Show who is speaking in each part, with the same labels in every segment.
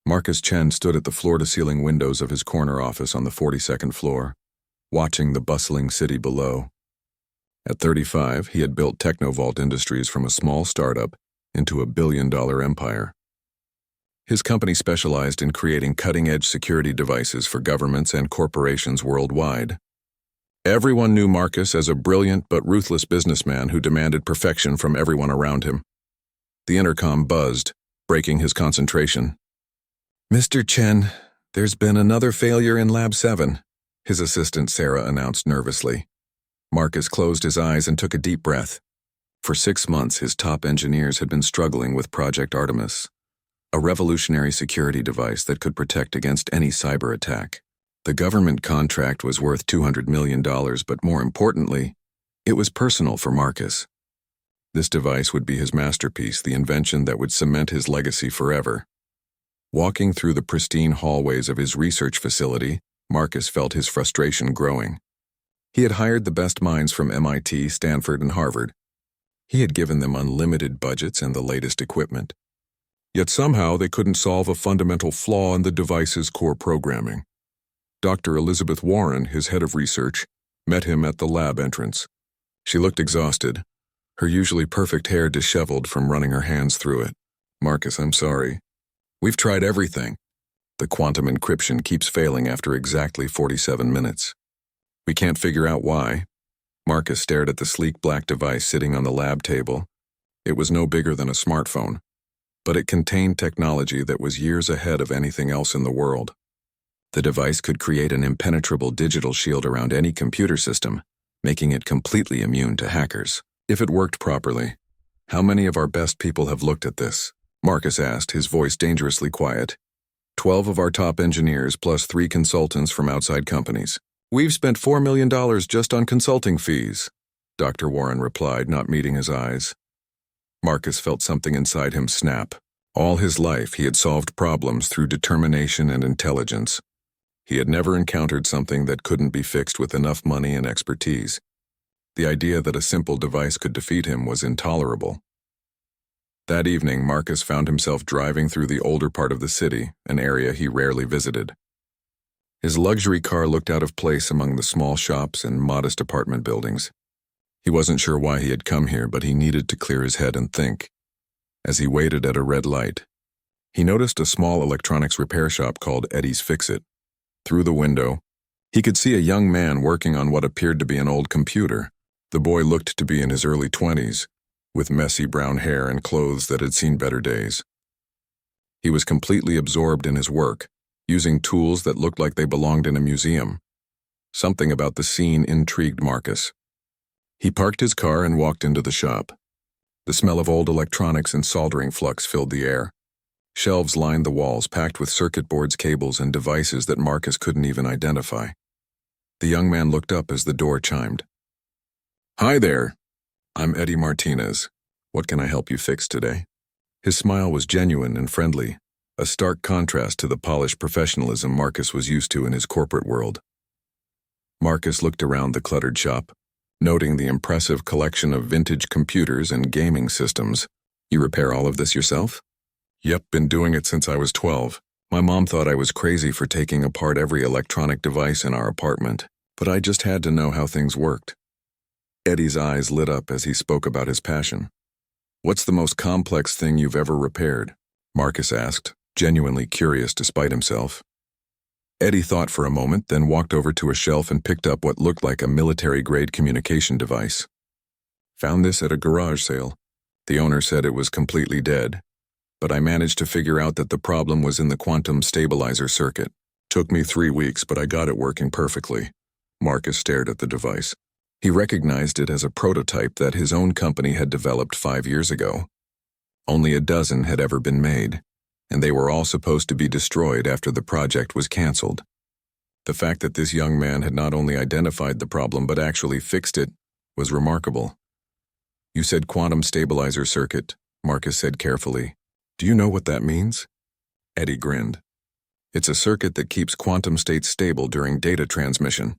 Speaker 1: Marcus Chen stood at the floor-to-ceiling windows of his corner office on the 42nd floor, watching the bustling city below. At 35, he had built Technovault Industries from a small startup into a billion-dollar empire. His company specialized in creating cutting-edge security devices for governments and corporations worldwide. Everyone knew Marcus as a brilliant but ruthless businessman who demanded perfection from everyone around him. The intercom buzzed, breaking his concentration. "Mr. Chen, there's been another failure in Lab 7, his assistant Sarah announced nervously. Marcus closed his eyes and took a deep breath. For 6 months, his top engineers had been struggling with Project Artemis, a revolutionary security device that could protect against any cyber attack. The government contract was worth $200 million, but more importantly, it was personal for Marcus. This device would be his masterpiece, the invention that would cement his legacy forever. Walking through the pristine hallways of his research facility, Marcus felt his frustration growing. He had hired the best minds from MIT, Stanford, and Harvard. He had given them unlimited budgets and the latest equipment. Yet somehow they couldn't solve a fundamental flaw in the device's core programming. Dr. Elizabeth Warren, his head of research, met him at the lab entrance. She looked exhausted, her usually perfect hair disheveled from running her hands through it. "Marcus, I'm sorry. We've tried everything. The quantum encryption keeps failing after exactly 47 minutes. We can't figure out why." Marcus stared at the sleek black device sitting on the lab table. It was no bigger than a smartphone, but it contained technology that was years ahead of anything else in the world. The device could create an impenetrable digital shield around any computer system, making it completely immune to hackers. If it worked properly, how many of our best people have looked at this? Marcus asked, his voice dangerously quiet. 12 of our top engineers plus 3 consultants from outside companies. We've spent $4 million just on consulting fees, Dr. Warren replied, not meeting his eyes. Marcus felt something inside him snap. All his life he had solved problems through determination and intelligence. He had never encountered something that couldn't be fixed with enough money and expertise. The idea that a simple device could defeat him was intolerable. That evening, Marcus found himself driving through the older part of the city, an area he rarely visited. His luxury car looked out of place among the small shops and modest apartment buildings. He wasn't sure why he had come here, but he needed to clear his head and think. As he waited at a red light, he noticed a small electronics repair shop called Eddie's Fix-It. Through the window, he could see a young man working on what appeared to be an old computer. The boy looked to be in his early 20s, with messy brown hair and clothes that had seen better days. He was completely absorbed in his work, using tools that looked like they belonged in a museum. Something about the scene intrigued Marcus. He parked his car and walked into the shop. The smell of old electronics and soldering flux filled the air. Shelves lined the walls, packed with circuit boards, cables, and devices that Marcus couldn't even identify. The young man looked up as the door chimed. "Hi there. I'm Eddie Martinez. What can I help you fix today?" His smile was genuine and friendly, a stark contrast to the polished professionalism Marcus was used to in his corporate world. Marcus looked around the cluttered shop, noting the impressive collection of vintage computers and gaming systems. "You repair all of this yourself?" "Yep, been doing it since I was 12. My mom thought I was crazy for taking apart every electronic device in our apartment, but I just had to know how things worked." Eddie's eyes lit up as he spoke about his passion. "What's the most complex thing you've ever repaired?" Marcus asked, genuinely curious despite himself. Eddie thought for a moment, then walked over to a shelf and picked up what looked like a military-grade communication device. "Found this at a garage sale. The owner said it was completely dead, but I managed to figure out that the problem was in the quantum stabilizer circuit. Took me 3 weeks, but I got it working perfectly." Marcus stared at the device. He recognized it as a prototype that his own company had developed 5 years ago. Only a dozen had ever been made, and they were all supposed to be destroyed after the project was canceled. The fact that this young man had not only identified the problem but actually fixed it was remarkable. "You said quantum stabilizer circuit," Marcus said carefully. "Do you know what that means?" Eddie grinned. "It's a circuit that keeps quantum states stable during data transmission.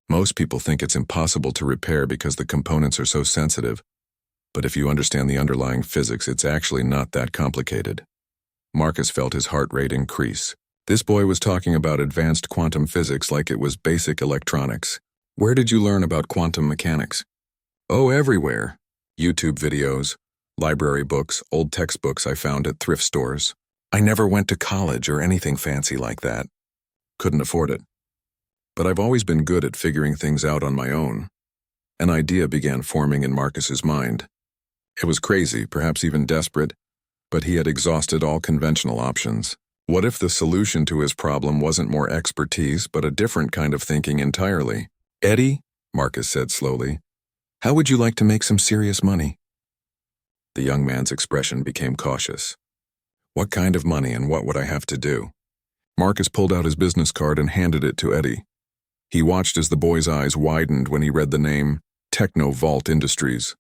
Speaker 1: Most people think it's impossible to repair because the components are so sensitive, but if you understand the underlying physics, it's actually not that complicated." Marcus felt his heart rate increase. This boy was talking about advanced quantum physics like it was basic electronics. Where did you learn about quantum mechanics? Oh, everywhere. YouTube videos, library books, old textbooks I found at thrift stores. I never went to college or anything fancy like that. Couldn't afford it. But I've always been good at figuring things out on my own. An idea began forming in Marcus's mind. It was crazy, perhaps even desperate, but he had exhausted all conventional options. What if the solution to his problem wasn't more expertise, but a different kind of thinking entirely? Eddie, Marcus said slowly, how would you like to make some serious money? The young man's expression became cautious. What kind of money and what would I have to do? Marcus pulled out his business card and handed it to Eddie. He watched as the boy's eyes widened when he read the name Technovault Industries.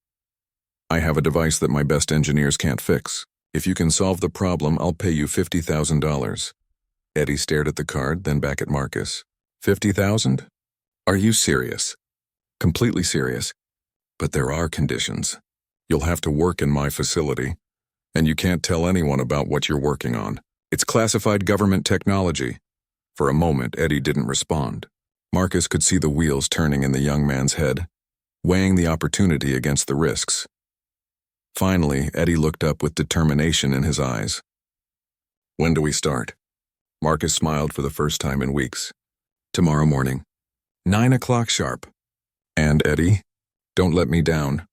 Speaker 1: I have a device that my best engineers can't fix. If you can solve the problem, I'll pay you $50,000. Eddie stared at the card, then back at Marcus. 50,000? Are you serious? Completely serious. But there are conditions. You'll have to work in my facility, and you can't tell anyone about what you're working on. It's classified government technology. For a moment, Eddie didn't respond. Marcus could see the wheels turning in the young man's head, weighing the opportunity against the risks. Finally, Eddie looked up with determination in his eyes. When do we start? Marcus smiled for the first time in weeks. Tomorrow morning. 9 o'clock sharp. And Eddie, don't let me down.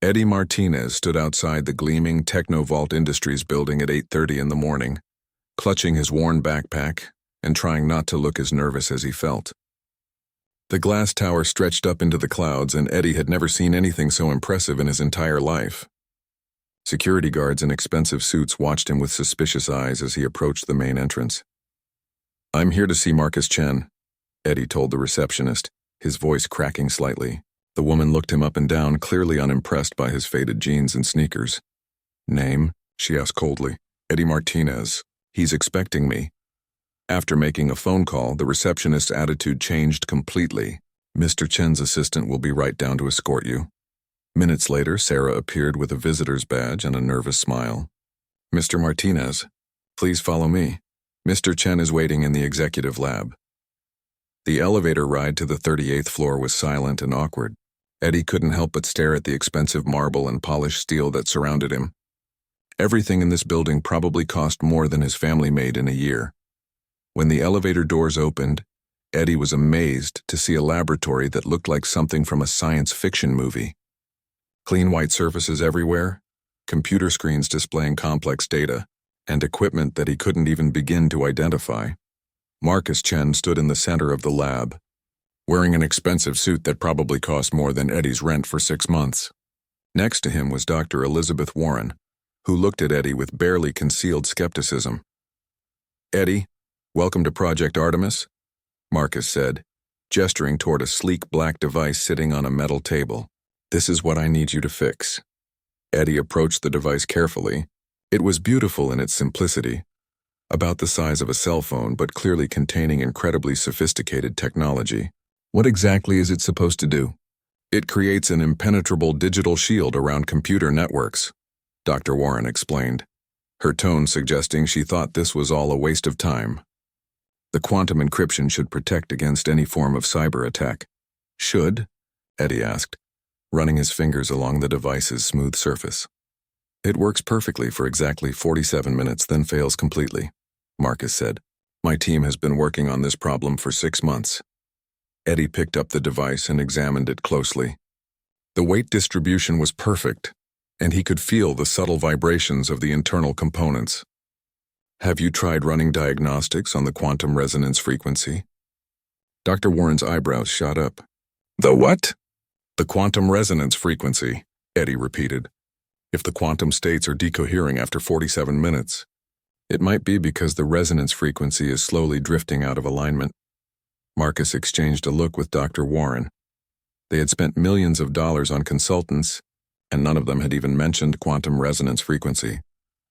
Speaker 1: Eddie Martinez stood outside the gleaming Technovault Industries building at 8:30 in the morning, clutching his worn backpack and trying not to look as nervous as he felt. The glass tower stretched up into the clouds, and Eddie had never seen anything so impressive in his entire life. Security guards in expensive suits watched him with suspicious eyes as he approached the main entrance. I'm here to see Marcus Chen, Eddie told the receptionist, his voice cracking slightly. The woman looked him up and down, clearly unimpressed by his faded jeans and sneakers. Name? She asked coldly. Eddie Martinez. He's expecting me. After making a phone call, the receptionist's attitude changed completely. Mr. Chen's assistant will be right down to escort you. Minutes later, Sarah appeared with a visitor's badge and a nervous smile. Mr. Martinez, please follow me. Mr. Chen is waiting in the executive lab. The elevator ride to the 38th floor was silent and awkward. Eddie couldn't help but stare at the expensive marble and polished steel that surrounded him. Everything in this building probably cost more than his family made in a year. When the elevator doors opened, Eddie was amazed to see a laboratory that looked like something from a science fiction movie. Clean white surfaces everywhere, computer screens displaying complex data, and equipment that he couldn't even begin to identify. Marcus Chen stood in the center of the lab, wearing an expensive suit that probably cost more than Eddie's rent for 6 months. Next to him was Dr. Elizabeth Warren, who looked at Eddie with barely concealed skepticism. Eddie, welcome to Project Artemis, Marcus said, gesturing toward a sleek black device sitting on a metal table. This is what I need you to fix. Eddie approached the device carefully. It was beautiful in its simplicity, about the size of a cell phone but clearly containing incredibly sophisticated technology. What exactly is it supposed to do? It creates an impenetrable digital shield around computer networks, Dr. Warren explained, her tone suggesting she thought this was all a waste of time. The quantum encryption should protect against any form of cyber attack. Should? Eddie asked, running his fingers along the device's smooth surface. It works perfectly for exactly 47 minutes, then fails completely, Marcus said. My team has been working on this problem for 6 months. Eddie picked up the device and examined it closely. The weight distribution was perfect, and he could feel the subtle vibrations of the internal components. Have you tried running diagnostics on the quantum resonance frequency? Dr. Warren's eyebrows shot up. The what? The quantum resonance frequency, Eddie repeated. If the quantum states are decohering after 47 minutes, it might be because the resonance frequency is slowly drifting out of alignment. Marcus exchanged a look with Dr. Warren. They had spent millions of dollars on consultants, and none of them had even mentioned quantum resonance frequency.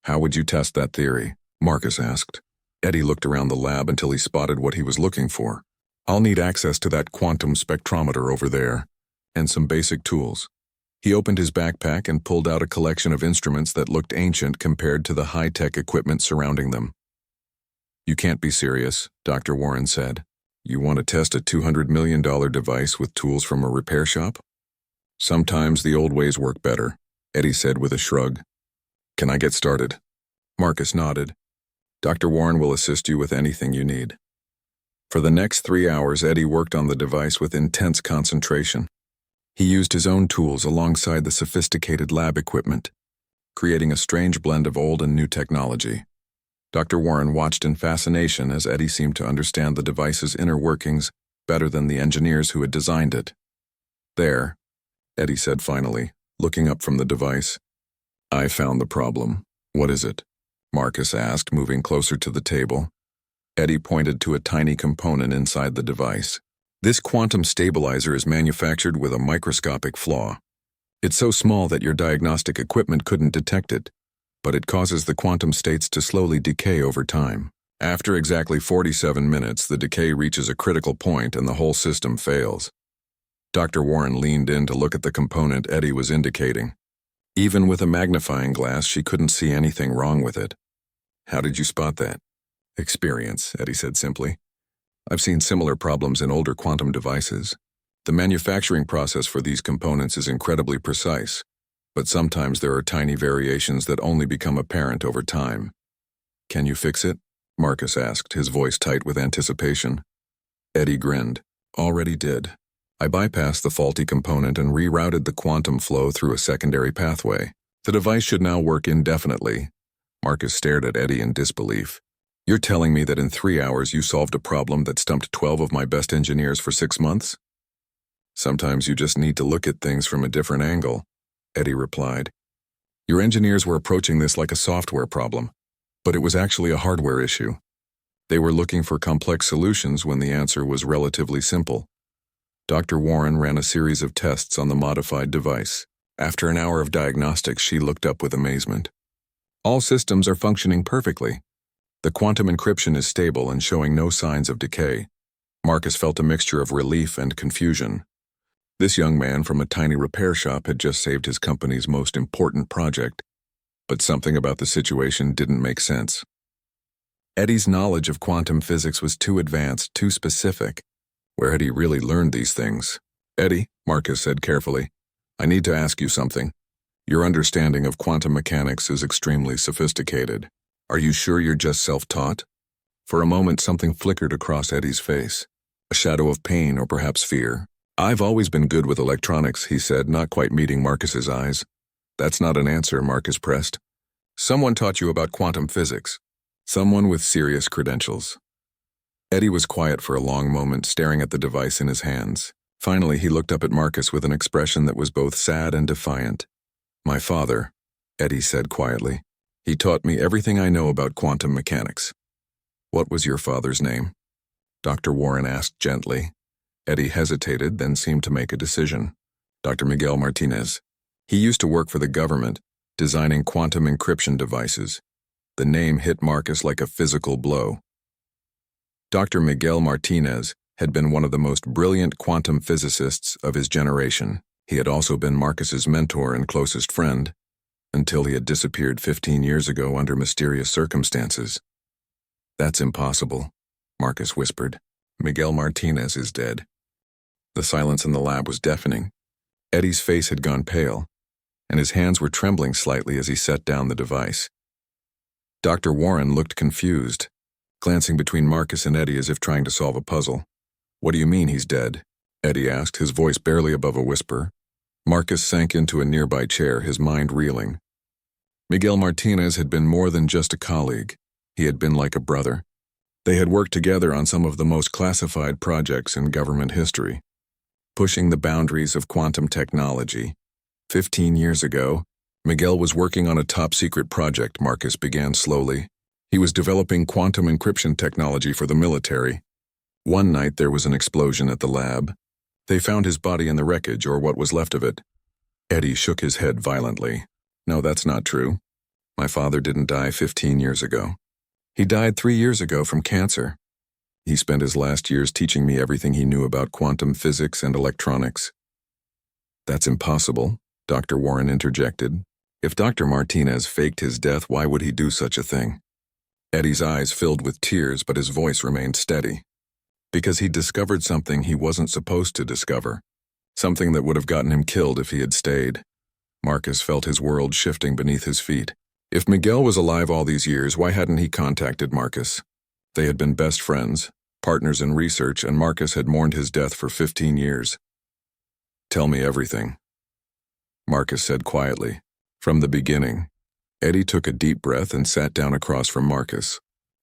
Speaker 1: How would you test that theory? Marcus asked. Eddie looked around the lab until he spotted what he was looking for. I'll need access to that quantum spectrometer over there, and some basic tools. He opened his backpack and pulled out a collection of instruments that looked ancient compared to the high-tech equipment surrounding them. "You can't be serious," Dr. Warren said. "You want to test a $200 million device with tools from a repair shop?" "Sometimes the old ways work better," Eddie said with a shrug. "Can I get started?" Marcus nodded. "Dr. Warren will assist you with anything you need." For the next 3 hours, Eddie worked on the device with intense concentration. He used his own tools alongside the sophisticated lab equipment, creating a strange blend of old and new technology. Dr. Warren watched in fascination as Eddie seemed to understand the device's inner workings better than the engineers who had designed it. "There," Eddie said finally, looking up from the device. "I found the problem. What is it?" Marcus asked, moving closer to the table. Eddie pointed to a tiny component inside the device. "This quantum stabilizer is manufactured with a microscopic flaw. It's so small that your diagnostic equipment couldn't detect it, but it causes the quantum states to slowly decay over time. After exactly 47 minutes, the decay reaches a critical point and the whole system fails." Dr. Warren leaned in to look at the component Eddie was indicating. Even with a magnifying glass, she couldn't see anything wrong with it. "How did you spot that?" "Experience," Eddie said simply. "I've seen similar problems in older quantum devices. The manufacturing process for these components is incredibly precise, but sometimes there are tiny variations that only become apparent over time." "Can you fix it?" Marcus asked, his voice tight with anticipation. Eddie grinned. "Already did. I bypassed the faulty component and rerouted the quantum flow through a secondary pathway. The device should now work indefinitely." Marcus stared at Eddie in disbelief. "You're telling me that in 3 hours you solved a problem that stumped 12 of my best engineers for 6 months?" "Sometimes you just need to look at things from a different angle," Eddie replied. "Your engineers were approaching this like a software problem, but it was actually a hardware issue. They were looking for complex solutions when the answer was relatively simple." Dr. Warren ran a series of tests on the modified device. After an hour of diagnostics, she looked up with amazement. "All systems are functioning perfectly. The quantum encryption is stable and showing no signs of decay." Marcus felt a mixture of relief and confusion. This young man from a tiny repair shop had just saved his company's most important project, but something about the situation didn't make sense. Eddie's knowledge of quantum physics was too advanced, too specific. Where had he really learned these things? "Eddie," Marcus said carefully, "I need to ask you something. Your understanding of quantum mechanics is extremely sophisticated. Are you sure you're just self-taught?" For a moment, something flickered across Eddie's face, a shadow of pain or perhaps fear. "I've always been good with electronics," he said, not quite meeting Marcus's eyes. "That's not an answer," Marcus pressed. "Someone taught you about quantum physics. Someone with serious credentials." Eddie was quiet for a long moment, staring at the device in his hands. Finally, he looked up at Marcus with an expression that was both sad and defiant. "My father," Eddie said quietly. "He taught me everything I know about quantum mechanics." "What was your father's name?" Dr. Warren asked gently. Eddie hesitated, then seemed to make a decision. "Dr. Miguel Martinez. He used to work for the government, designing quantum encryption devices." The name hit Marcus like a physical blow. Dr. Miguel Martinez had been one of the most brilliant quantum physicists of his generation. He had also been Marcus's mentor and closest friend, until he had disappeared 15 years ago under mysterious circumstances. "That's impossible," Marcus whispered. "Miguel Martinez is dead." The silence in the lab was deafening. Eddie's face had gone pale, and his hands were trembling slightly as he set down the device. Dr. Warren looked confused, glancing between Marcus and Eddie as if trying to solve a puzzle. "What do you mean he's dead?" Eddie asked, his voice barely above a whisper. Marcus sank into a nearby chair, his mind reeling. Miguel Martinez had been more than just a colleague. He had been like a brother. They had worked together on some of the most classified projects in government history, pushing the boundaries of quantum technology. 15 years ago, Miguel was working on a top-secret project, Marcus began slowly. He was developing quantum encryption technology for the military. One night there was an explosion at the lab. They found his body in the wreckage, or what was left of it. Eddie shook his head violently. "No, that's not true. My father didn't die 15 years ago. He died 3 years ago from cancer. He spent his last years teaching me everything he knew about quantum physics and electronics." "That's impossible," Dr. Warren interjected. If Dr. Martinez faked his death, why would he do such a thing? Eddie's eyes filled with tears, but his voice remained steady. Because he discovered something he wasn't supposed to discover. Something that would have gotten him killed if he had stayed. Marcus felt his world shifting beneath his feet. If Miguel was alive all these years, why hadn't he contacted Marcus? They had been best friends, partners in research, and Marcus had mourned his death for 15 years. Tell me everything, Marcus said quietly. From the beginning. Eddie took a deep breath and sat down across from Marcus.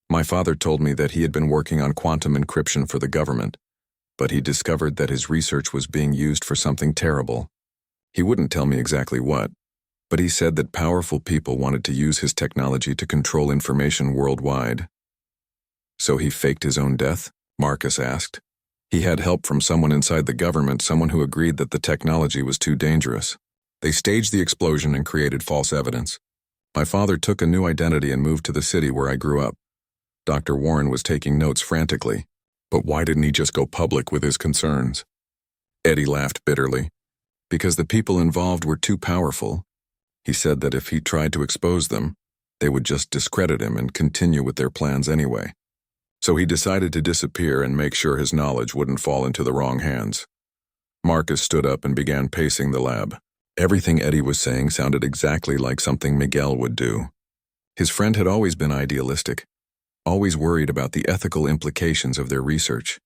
Speaker 1: My father told me that he had been working on quantum encryption for the government, but he discovered that his research was being used for something terrible. He wouldn't tell me exactly what, but he said that powerful people wanted to use his technology to control information worldwide. So he faked his own death? Marcus asked. He had help from someone inside the government, someone who agreed that the technology was too dangerous. They staged the explosion and created false evidence. My father took a new identity and moved to the city where I grew up. Dr. Warren was taking notes frantically. But why didn't he just go public with his concerns? Eddie laughed bitterly. Because the people involved were too powerful. He said that if he tried to expose them, they would just discredit him and continue with their plans anyway. So he decided to disappear and make sure his knowledge wouldn't fall into the wrong hands. Marcus stood up and began pacing the lab. Everything Eddie was saying sounded exactly like something Miguel would do. His friend had always been idealistic, always worried about the ethical implications of their research.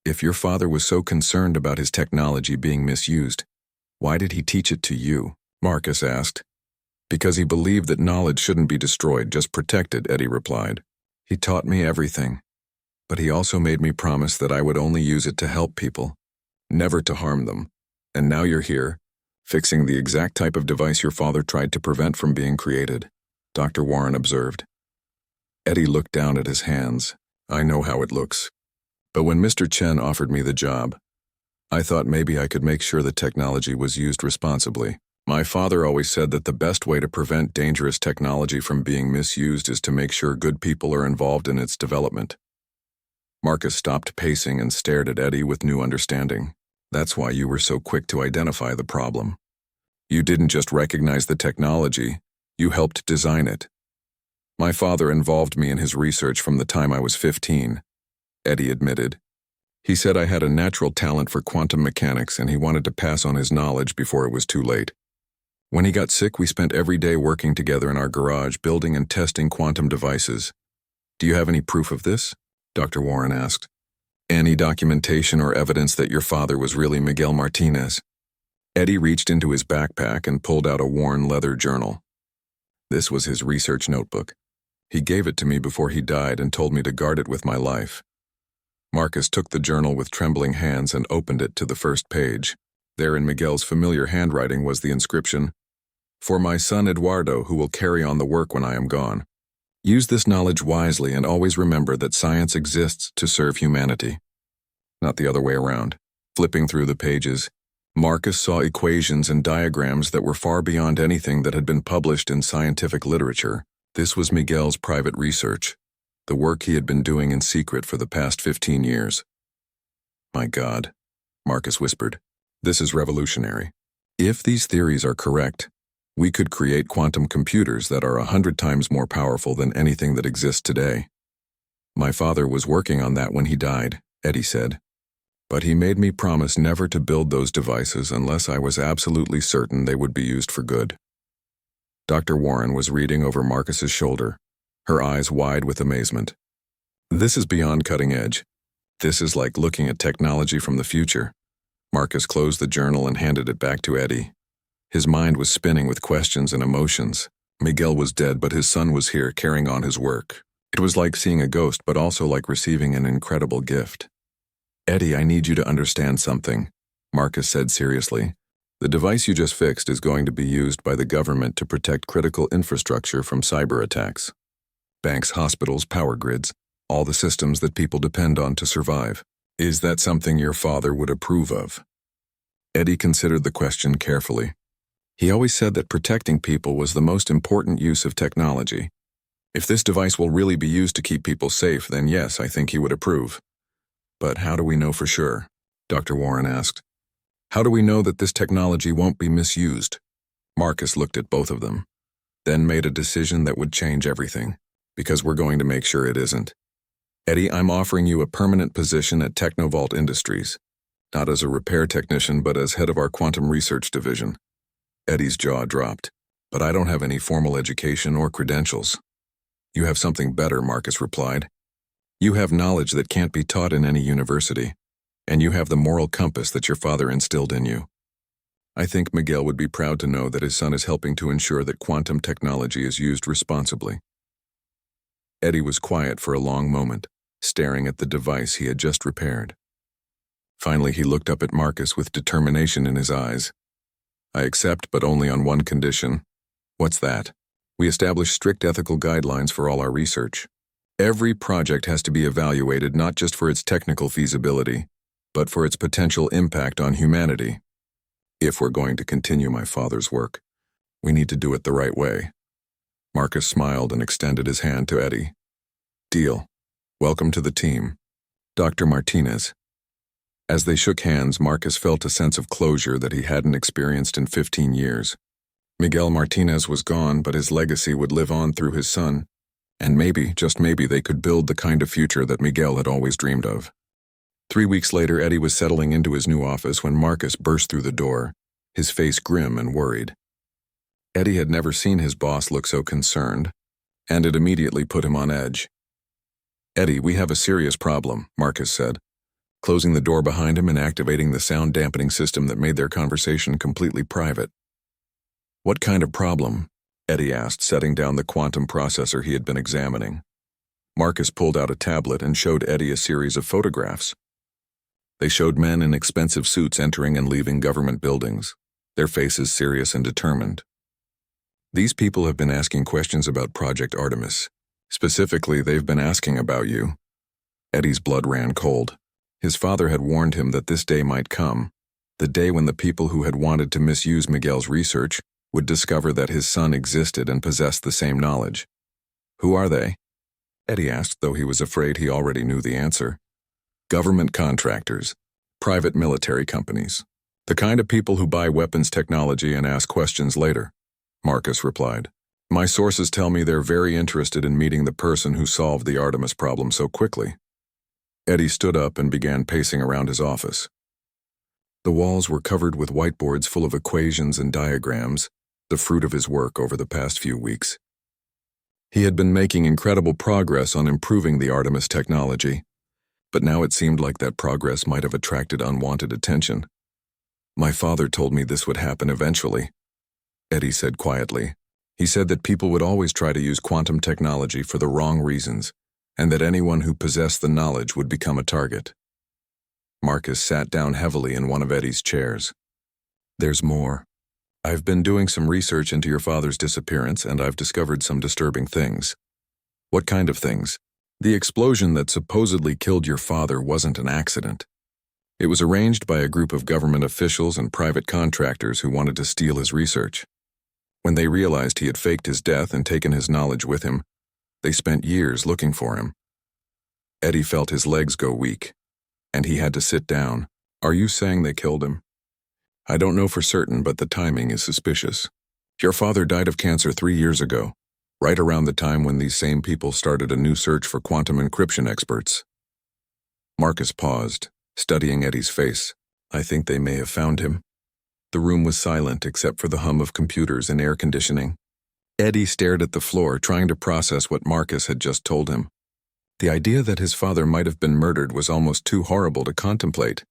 Speaker 1: If your father was so concerned about his technology being misused, why did he teach it to you? Marcus asked. Because he believed that knowledge shouldn't be destroyed, just protected, Eddie replied. He taught me everything, but he also made me promise that I would only use it to help people, never to harm them. And now you're here, fixing the exact type of device your father tried to prevent from being created, Dr. Warren observed. Eddie looked down at his hands. I know how it looks. But when Mr. Chen offered me the job, I thought maybe I could make sure the technology was used responsibly. My father always said that the best way to prevent dangerous technology from being misused is to make sure good people are involved in its development. Marcus stopped pacing and stared at Eddie with new understanding. That's why you were so quick to identify the problem. You didn't just recognize the technology, you helped design it. My father involved me in his research from the time I was 15, Eddie admitted. He said I had a natural talent for quantum mechanics and he wanted to pass on his knowledge before it was too late. When he got sick, we spent every day working together in our garage, building and testing quantum devices. Do you have any proof of this? Dr. Warren asked. Any documentation or evidence that your father was really Miguel Martinez? Eddie reached into his backpack and pulled out a worn leather journal. This was his research notebook. He gave it to me before he died and told me to guard it with my life. Marcus took the journal with trembling hands and opened it to the first page. There in Miguel's familiar handwriting was the inscription, "For my son Eduardo, who will carry on the work when I am gone. Use this knowledge wisely and always remember that science exists to serve humanity." Not the other way around. Flipping through the pages, Marcus saw equations and diagrams that were far beyond anything that had been published in scientific literature. This was Miguel's private research, the work he had been doing in secret for the past 15 years. My God, Marcus whispered, this is revolutionary. If these theories are correct, we could create quantum computers that are 100 times more powerful than anything that exists today. My father was working on that when he died, Eddie said. But he made me promise never to build those devices unless I was absolutely certain they would be used for good. Dr. Warren was reading over Marcus's shoulder, her eyes wide with amazement. This is beyond cutting edge. This is like looking at technology from the future. Marcus closed the journal and handed it back to Eddie. His mind was spinning with questions and emotions. Miguel was dead, but his son was here carrying on his work. It was like seeing a ghost, but also like receiving an incredible gift. Eddie, I need you to understand something, Marcus said seriously. The device you just fixed is going to be used by the government to protect critical infrastructure from cyber attacks. Banks, hospitals, power grids, all the systems that people depend on to survive. Is that something your father would approve of? Eddie considered the question carefully. He always said that protecting people was the most important use of technology. If this device will really be used to keep people safe, then yes, I think he would approve. But how do we know for sure? Dr. Warren asked. How do we know that this technology won't be misused? Marcus looked at both of them, then made a decision that would change everything, because we're going to make sure it isn't. Eddie, I'm offering you a permanent position at Technovault Industries, not as a repair technician, but as head of our quantum research division. Eddie's jaw dropped. But I don't have any formal education or credentials. You have something better, Marcus replied. You have knowledge that can't be taught in any university, and you have the moral compass that your father instilled in you. I think Miguel would be proud to know that his son is helping to ensure that quantum technology is used responsibly. Eddie was quiet for a long moment, staring at the device he had just repaired. Finally, he looked up at Marcus with determination in his eyes. I accept, but only on one condition. What's that? We establish strict ethical guidelines for all our research. Every project has to be evaluated not just for its technical feasibility, but for its potential impact on humanity. If we're going to continue my father's work, we need to do it the right way. Marcus smiled and extended his hand to Eddie. Deal. Welcome to the team. Dr. Martinez. As they shook hands, Marcus felt a sense of closure that he hadn't experienced in 15 years. Miguel Martinez was gone, but his legacy would live on through his son, and maybe, just maybe, they could build the kind of future that Miguel had always dreamed of. 3 weeks later, Eddie was settling into his new office when Marcus burst through the door, his face grim and worried. Eddie had never seen his boss look so concerned, and it immediately put him on edge. Eddie, we have a serious problem, Marcus said, closing the door behind him and activating the sound dampening system that made their conversation completely private. What kind of problem? Eddie asked, setting down the quantum processor he had been examining. Marcus pulled out a tablet and showed Eddie a series of photographs. They showed men in expensive suits entering and leaving government buildings, their faces serious and determined. These people have been asking questions about Project Artemis. Specifically, they've been asking about you. Eddie's blood ran cold. His father had warned him that this day might come, the day when the people who had wanted to misuse Miguel's research would discover that his son existed and possessed the same knowledge. Who are they? Eddie asked, though he was afraid he already knew the answer. Government contractors, private military companies, the kind of people who buy weapons technology and ask questions later, Marcus replied. My sources tell me they're very interested in meeting the person who solved the Artemis problem so quickly. Eddie stood up and began pacing around his office. The walls were covered with whiteboards full of equations and diagrams, the fruit of his work over the past few weeks. He had been making incredible progress on improving the Artemis technology, but now it seemed like that progress might have attracted unwanted attention. My father told me this would happen eventually, Eddie said quietly. He said that people would always try to use quantum technology for the wrong reasons, and that anyone who possessed the knowledge would become a target. Marcus sat down heavily in one of Eddie's chairs. There's more. I've been doing some research into your father's disappearance, and I've discovered some disturbing things. What kind of things? The explosion that supposedly killed your father wasn't an accident. It was arranged by a group of government officials and private contractors who wanted to steal his research. When they realized he had faked his death and taken his knowledge with him, they spent years looking for him. Eddie felt his legs go weak, and he had to sit down. Are you saying they killed him? I don't know for certain, but the timing is suspicious. Your father died of cancer 3 years ago, right around the time when these same people started a new search for quantum encryption experts. Marcus paused, studying Eddie's face. I think they may have found him. The room was silent except for the hum of computers and air conditioning. Eddie stared at the floor, trying to process what Marcus had just told him. The idea that his father might have been murdered was almost too horrible to contemplate.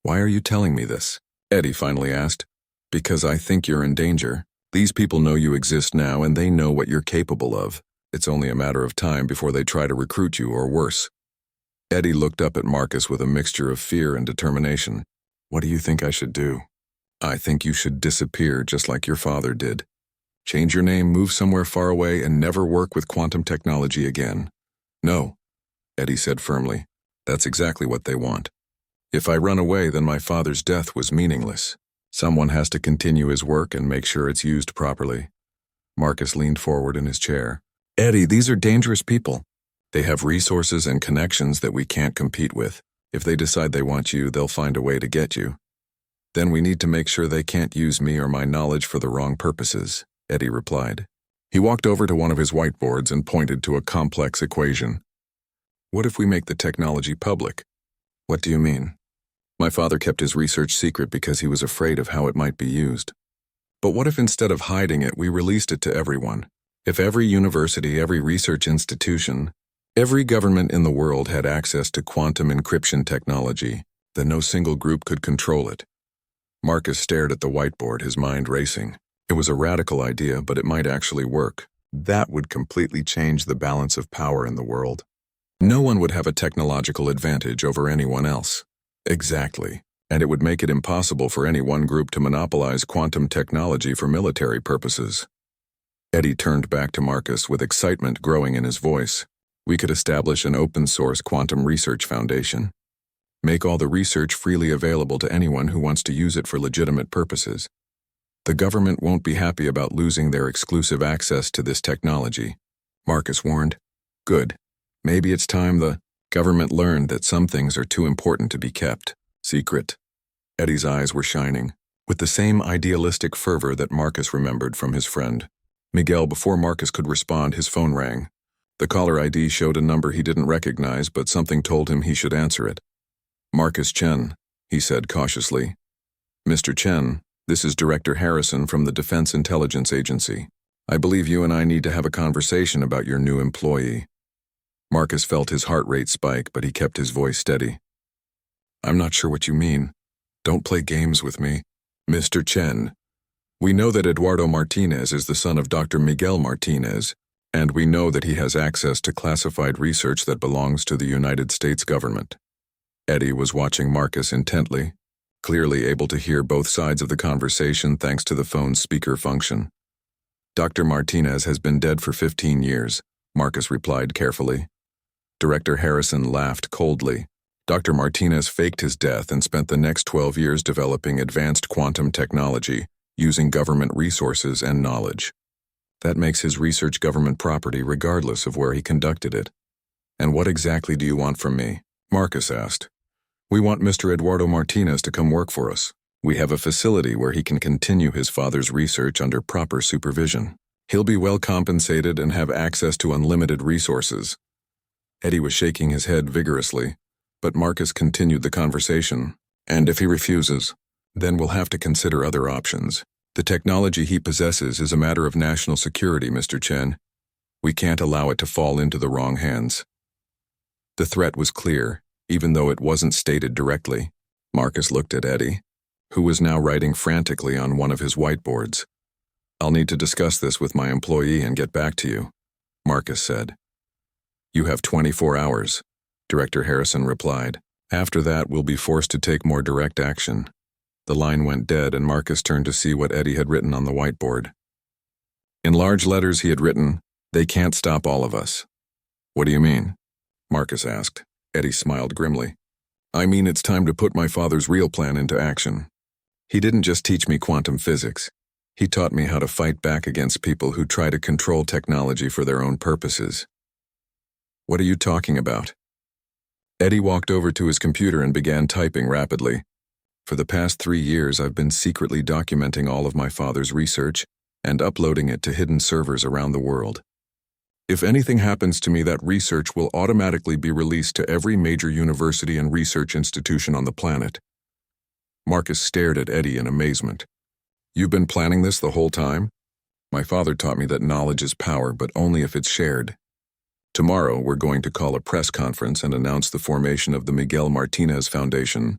Speaker 1: Why are you telling me this? Eddie finally asked. Because I think you're in danger. These people know you exist now, and they know what you're capable of. It's only a matter of time before they try to recruit you, or worse. Eddie looked up at Marcus with a mixture of fear and determination. What do you think I should do? I think you should disappear just like your father did. Change your name, move somewhere far away, and never work with quantum technology again. No, Eddie said firmly. That's exactly what they want. If I run away, then my father's death was meaningless. Someone has to continue his work and make sure it's used properly. Marcus leaned forward in his chair. Eddie, these are dangerous people. They have resources and connections that we can't compete with. If they decide they want you, they'll find a way to get you. Then we need to make sure they can't use me or my knowledge for the wrong purposes, Eddie replied. He walked over to one of his whiteboards and pointed to a complex equation. What if we make the technology public? What do you mean? My father kept his research secret because he was afraid of how it might be used. But what if instead of hiding it, we released it to everyone? If every university, every research institution, every government in the world had access to quantum encryption technology, then no single group could control it. Marcus stared at the whiteboard, his mind racing. It was a radical idea, but it might actually work. That would completely change the balance of power in the world. No one would have a technological advantage over anyone else. Exactly. And it would make it impossible for any one group to monopolize quantum technology for military purposes. Eddie turned back to Marcus with excitement growing in his voice. We could establish an open-source quantum research foundation. Make all the research freely available to anyone who wants to use it for legitimate purposes. The government won't be happy about losing their exclusive access to this technology, Marcus warned. Good. Maybe it's time the government learned that some things are too important to be kept secret. Eddie's eyes were shining, with the same idealistic fervor that Marcus remembered from his friend. Miguel, before Marcus could respond, his phone rang. The caller ID showed a number he didn't recognize, but something told him he should answer it. Marcus Chen, he said cautiously. Mr. Chen, this is Director Harrison from the Defense Intelligence Agency. I believe you and I need to have a conversation about your new employee. Marcus felt his heart rate spike, but he kept his voice steady. I'm not sure what you mean. Don't play games with me. Mr. Chen, we know that Eduardo Martinez is the son of Dr. Miguel Martinez, and we know that he has access to classified research that belongs to the United States government. Eddie was watching Marcus intently, clearly able to hear both sides of the conversation thanks to the phone's speaker function. Dr. Martinez has been dead for 15 years, Marcus replied carefully. Director Harrison laughed coldly. Dr. Martinez faked his death and spent the next 12 years developing advanced quantum technology, using government resources and knowledge. That makes his research government property regardless of where he conducted it. And what exactly do you want from me? Marcus asked. We want Mr. Eduardo Martinez to come work for us. We have a facility where he can continue his father's research under proper supervision. He'll be well compensated and have access to unlimited resources. Eddie was shaking his head vigorously, but Marcus continued the conversation. And if he refuses, then we'll have to consider other options. The technology he possesses is a matter of national security, Mr. Chen. We can't allow it to fall into the wrong hands. The threat was clear, even though it wasn't stated directly. Marcus looked at Eddie, who was now writing frantically on one of his whiteboards. I'll need to discuss this with my employee and get back to you, Marcus said. You have 24 hours, Director Harrison replied. After that, we'll be forced to take more direct action. The line went dead and Marcus turned to see what Eddie had written on the whiteboard. In large letters he had written, "They can't stop all of us." What do you mean? Marcus asked. Eddie smiled grimly. I mean it's time to put my father's real plan into action. He didn't just teach me quantum physics. He taught me how to fight back against people who try to control technology for their own purposes. What are you talking about? Eddie walked over to his computer and began typing rapidly. For the past 3 years, I've been secretly documenting all of my father's research and uploading it to hidden servers around the world. If anything happens to me, that research will automatically be released to every major university and research institution on the planet. Marcus stared at Eddie in amazement. You've been planning this the whole time? My father taught me that knowledge is power, but only if it's shared. Tomorrow, we're going to call a press conference and announce the formation of the Miguel Martinez Foundation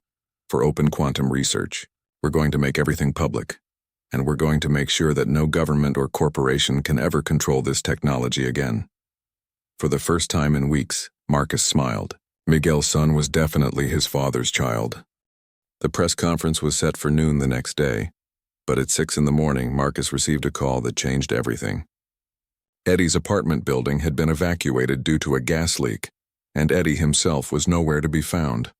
Speaker 1: for Open Quantum Research. We're going to make everything public, and we're going to make sure that no government or corporation can ever control this technology again. For the first time in weeks, Marcus smiled. Miguel's son was definitely his father's child. The press conference was set for noon the next day, but at 6 in the morning, Marcus received a call that changed everything. Eddie's apartment building had been evacuated due to a gas leak, and Eddie himself was nowhere to be found.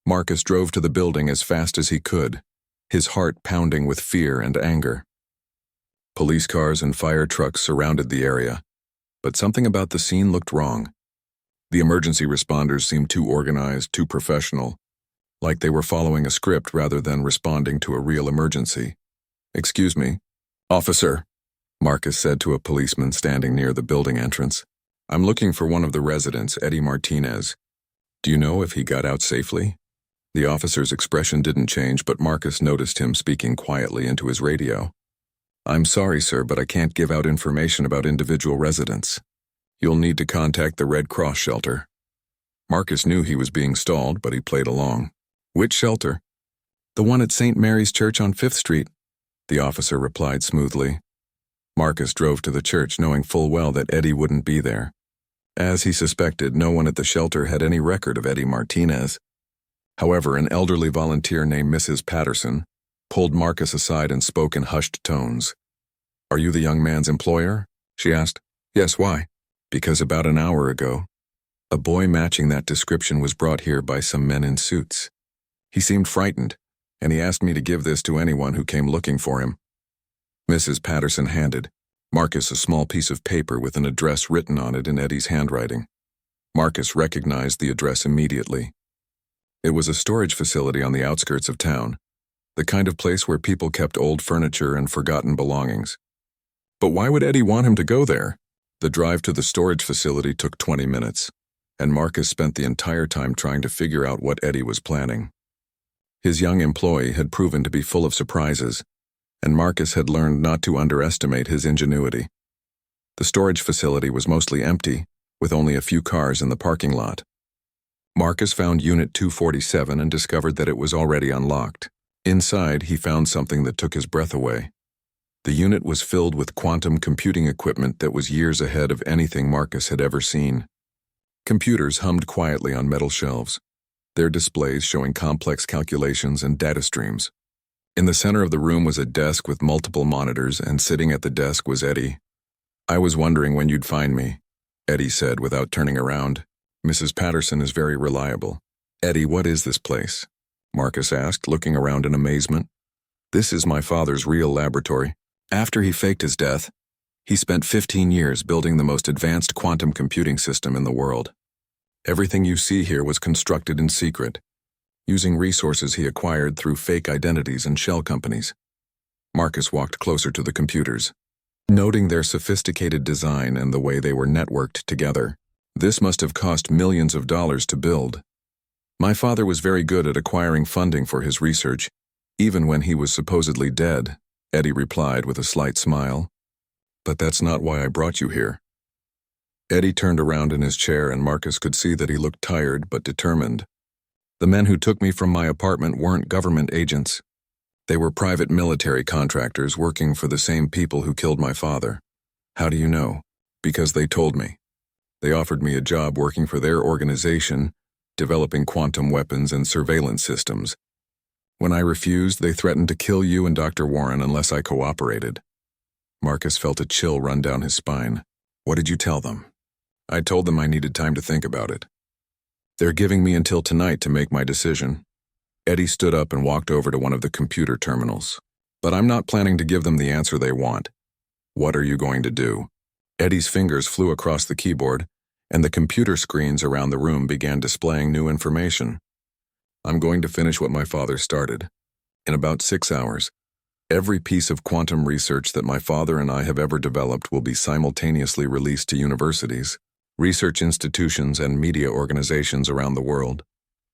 Speaker 1: Marcus drove to the building as fast as he could, his heart pounding with fear and anger. Police cars and fire trucks surrounded the area, but something about the scene looked wrong. The emergency responders seemed too organized, too professional, like they were following a script rather than responding to a real emergency. "Excuse me, officer," Marcus said to a policeman standing near the building entrance. "I'm looking for one of the residents, Eddie Martinez. Do you know if he got out safely?" The officer's expression didn't change, but Marcus noticed him speaking quietly into his radio. "I'm sorry, sir, but I can't give out information about individual residents. You'll need to contact the Red Cross shelter." Marcus knew he was being stalled, but he played along. "Which shelter?" "The one at St. Mary's Church on 5th Street, the officer replied smoothly. Marcus drove to the church knowing full well that Eddie wouldn't be there. As he suspected, no one at the shelter had any record of Eddie Martinez. However, an elderly volunteer named Mrs. Patterson pulled Marcus aside and spoke in hushed tones. "Are you the young man's employer?" she asked. "Yes, why?" "Because about an hour ago, a boy matching that description was brought here by some men in suits. He seemed frightened, and he asked me to give this to anyone who came looking for him." Mrs. Patterson handed Marcus a small piece of paper with an address written on it in Eddie's handwriting. Marcus recognized the address immediately. It was a storage facility on the outskirts of town, the kind of place where people kept old furniture and forgotten belongings. But why would Eddie want him to go there? The drive to the storage facility took 20 minutes, and Marcus spent the entire time trying to figure out what Eddie was planning. His young employee had proven to be full of surprises, and Marcus had learned not to underestimate his ingenuity. The storage facility was mostly empty, with only a few cars in the parking lot. Marcus found Unit 247 and discovered that it was already unlocked. Inside, he found something that took his breath away. The unit was filled with quantum computing equipment that was years ahead of anything Marcus had ever seen. Computers hummed quietly on metal shelves, their displays showing complex calculations and data streams. In the center of the room was a desk with multiple monitors, and sitting at the desk was Eddie. "I was wondering when you'd find me," Eddie said without turning around. "Mrs. Patterson is very reliable." "Eddie, what is this place?" Marcus asked, looking around in amazement. "This is my father's real laboratory. After he faked his death, he spent 15 years building the most advanced quantum computing system in the world. Everything you see here was constructed in secret, using resources he acquired through fake identities and shell companies." Marcus walked closer to the computers, noting their sophisticated design and the way they were networked together. "This must have cost millions of dollars to build." "My father was very good at acquiring funding for his research, even when he was supposedly dead," Eddie replied with a slight smile. "But that's not why I brought you here." Eddie turned around in his chair, and Marcus could see that he looked tired but determined. "The men who took me from my apartment weren't government agents. They were private military contractors working for the same people who killed my father." "How do you know?" "Because they told me. They offered me a job working for their organization, developing quantum weapons and surveillance systems. When I refused, they threatened to kill you and Dr. Warren unless I cooperated." Marcus felt a chill run down his spine. "What did you tell them?" "I told them I needed time to think about it. They're giving me until tonight to make my decision." Eddie stood up and walked over to one of the computer terminals. "But I'm not planning to give them the answer they want." "What are you going to do?" Eddie's fingers flew across the keyboard, and the computer screens around the room began displaying new information. "I'm going to finish what my father started. In about 6 hours, every piece of quantum research that my father and I have ever developed will be simultaneously released to universities, research institutions, and media organizations around the world."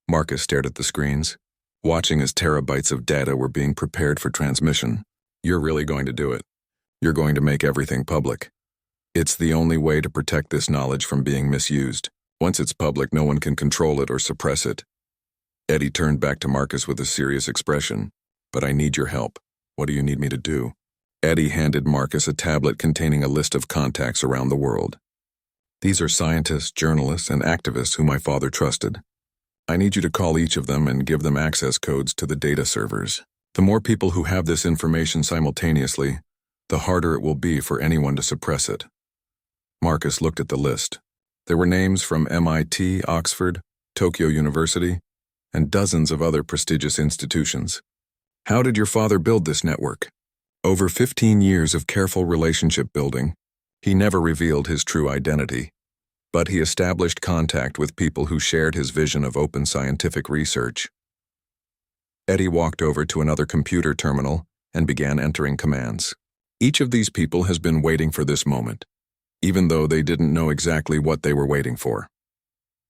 Speaker 1: Marcus stared at the screens, watching as terabytes of data were being prepared for transmission. "You're really going to do it. You're going to make everything public. It's the only way to protect this knowledge from being misused. Once it's public, no one can control it or suppress it." Eddie turned back to Marcus with a serious expression. "But I need your help. What do you need me to do?" Eddie handed Marcus a tablet containing a list of contacts around the world. "These are scientists, journalists, and activists whom my father trusted. I need you to call each of them and give them access codes to the data servers. The more people who have this information simultaneously, the harder it will be for anyone to suppress it." Marcus looked at the list. There were names from MIT, Oxford, Tokyo University, and dozens of other prestigious institutions. "How did your father build this network?" "Over 15 years of careful relationship building. He never revealed his true identity, but he established contact with people who shared his vision of open scientific research. Eddie walked over to another computer terminal and began entering commands. Each of these people has been waiting for this moment, even though they didn't know exactly what they were waiting for.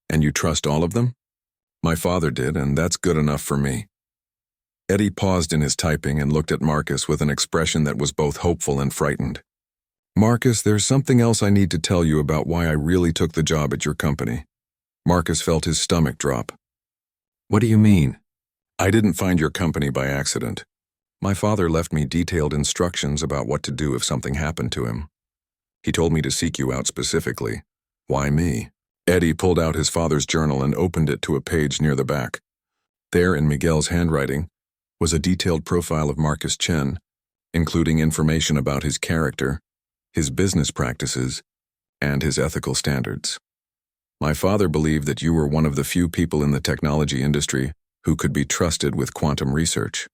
Speaker 1: And you trust all of them? My father did, and that's good enough for me. Eddie paused in his typing and looked at Marcus with an expression that was both hopeful and frightened. Marcus, there's something else I need to tell you about why I really took the job at your company. Marcus felt his stomach drop. What do you mean? I didn't find your company by accident. My father left me detailed instructions about what to do if something happened to him. He told me to seek you out specifically. Why me? Eddie pulled out his father's journal and opened it to a page near the back. There, in Miguel's handwriting, was a detailed profile of Marcus Chen, including information about his character, his business practices, and his ethical standards. My father believed that you were one of the few people in the technology industry who could be trusted with quantum research.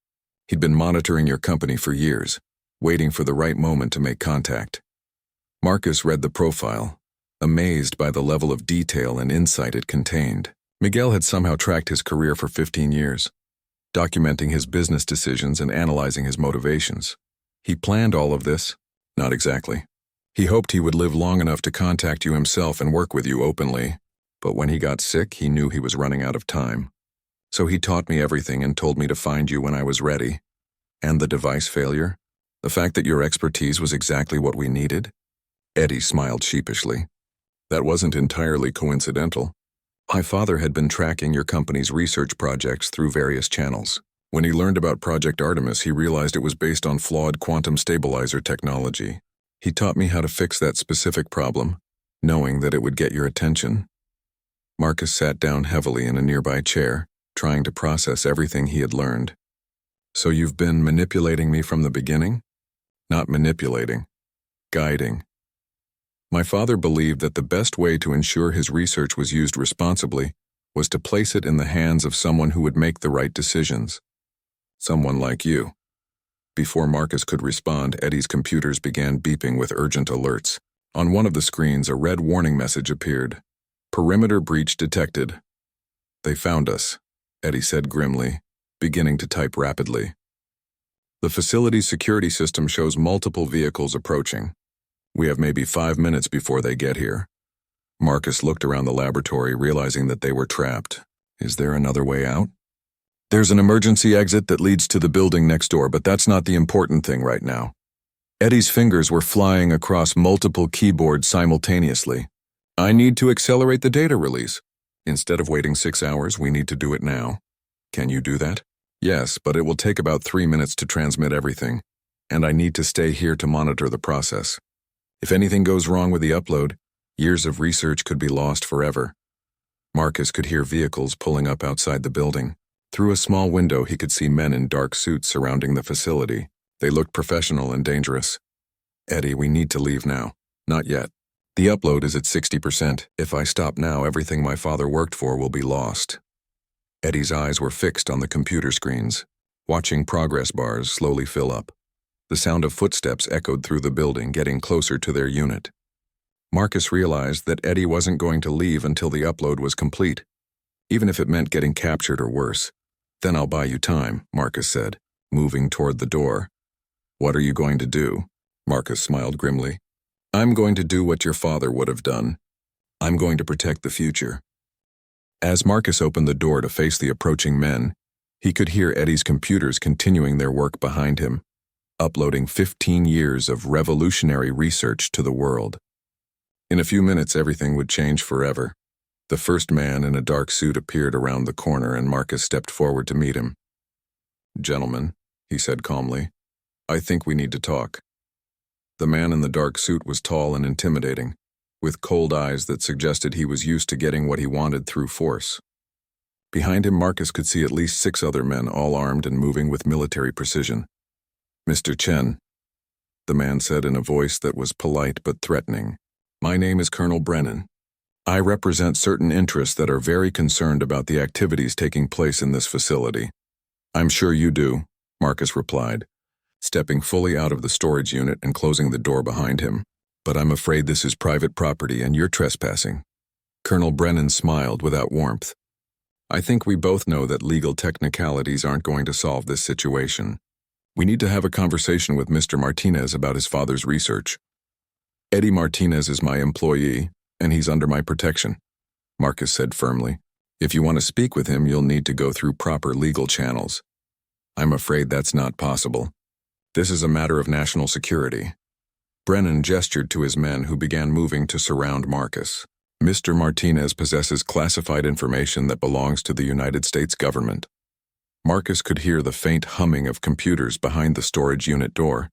Speaker 1: He'd been monitoring your company for years, waiting for the right moment to make contact. Marcus read the profile, amazed by the level of detail and insight it contained. Miguel had somehow tracked his career for 15 years, documenting his business decisions and analyzing his motivations. He planned all of this? Not exactly. He hoped he would live long enough to contact you himself and work with you openly, but when he got sick, he knew he was running out of time. So he taught me everything and told me to find you when I was ready. And the device failure? The fact that your expertise was exactly what we needed? Eddie smiled sheepishly. That wasn't entirely coincidental. My father had been tracking your company's research projects through various channels. When he learned about Project Artemis, he realized it was based on flawed quantum stabilizer technology. He taught me how to fix that specific problem, knowing that it would get your attention. Marcus sat down heavily in a nearby chair, trying to process everything he had learned. So you've been manipulating me from the beginning? Not manipulating, guiding. My father believed that the best way to ensure his research was used responsibly was to place it in the hands of someone who would make the right decisions. Someone like you. Before Marcus could respond, Eddie's computers began beeping with urgent alerts. On one of the screens, a red warning message appeared. Perimeter breach detected. They found us, Eddie said grimly, beginning to type rapidly. The facility's security system shows multiple vehicles approaching. We have maybe 5 minutes before they get here. Marcus looked around the laboratory, realizing that they were trapped. Is there another way out? There's an emergency exit that leads to the building next door, but that's not the important thing right now. Eddie's fingers were flying across multiple keyboards simultaneously. I need to accelerate the data release. Instead of waiting 6 hours, we need to do it now. Can you do that? Yes, but it will take about 3 minutes to transmit everything, and I need to stay here to monitor the process. If anything goes wrong with the upload, years of research could be lost forever. Marcus could hear vehicles pulling up outside the building. Through a small window, he could see men in dark suits surrounding the facility. They looked professional and dangerous. Eddie, we need to leave now. Not yet. The upload is at 60%. If I stop now, everything my father worked for will be lost. Eddie's eyes were fixed on the computer screens, watching progress bars slowly fill up. The sound of footsteps echoed through the building, getting closer to their unit. Marcus realized that Eddie wasn't going to leave until the upload was complete, even if it meant getting captured or worse. Then I'll buy you time, Marcus said, moving toward the door. What are you going to do? Marcus smiled grimly. I'm going to do what your father would have done. I'm going to protect the future. As Marcus opened the door to face the approaching men, he could hear Eddie's computers continuing their work behind him, uploading 15 years of revolutionary research to the world. In a few minutes, everything would change forever. The first man in a dark suit appeared around the corner, and Marcus stepped forward to meet him. Gentlemen, he said calmly, I think we need to talk. The man in the dark suit was tall and intimidating, with cold eyes that suggested he was used to getting what he wanted through force. Behind him, Marcus could see at least 6 other men, all armed and moving with military precision. Mr. Chen, the man said in a voice that was polite but threatening, my name is Colonel Brennan. I represent certain interests that are very concerned about the activities taking place in this facility. I'm sure you do, Marcus replied, stepping fully out of the storage unit and closing the door behind him. But I'm afraid this is private property and you're trespassing. Colonel Brennan smiled without warmth. I think we both know that legal technicalities aren't going to solve this situation. We need to have a conversation with Mr. Martinez about his father's research. Eddie Martinez is my employee, and he's under my protection, Marcus said firmly. If you want to speak with him, you'll need to go through proper legal channels. I'm afraid that's not possible. This is a matter of national security. Brennan gestured to his men, who began moving to surround Marcus. Mr. Martinez possesses classified information that belongs to the United States government. Marcus could hear the faint humming of computers behind the storage unit door,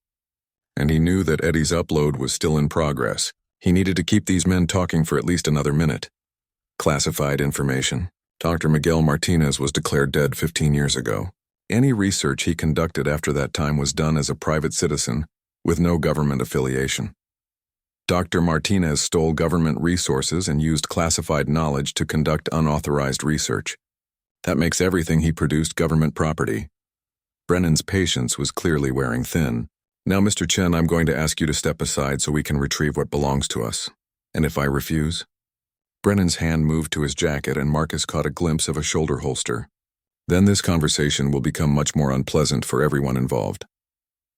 Speaker 1: and he knew that Eddie's upload was still in progress. He needed to keep these men talking for at least another minute. Classified information. Dr. Miguel Martinez was declared dead 15 years ago. Any research he conducted after that time was done as a private citizen with no government affiliation. Dr. Martinez stole government resources and used classified knowledge to conduct unauthorized research. That makes everything he produced government property. Brennan's patience was clearly wearing thin. Now, Mr. Chen, I'm going to ask you to step aside so we can retrieve what belongs to us. And if I refuse? Brennan's hand moved to his jacket, and Marcus caught a glimpse of a shoulder holster. Then this conversation will become much more unpleasant for everyone involved.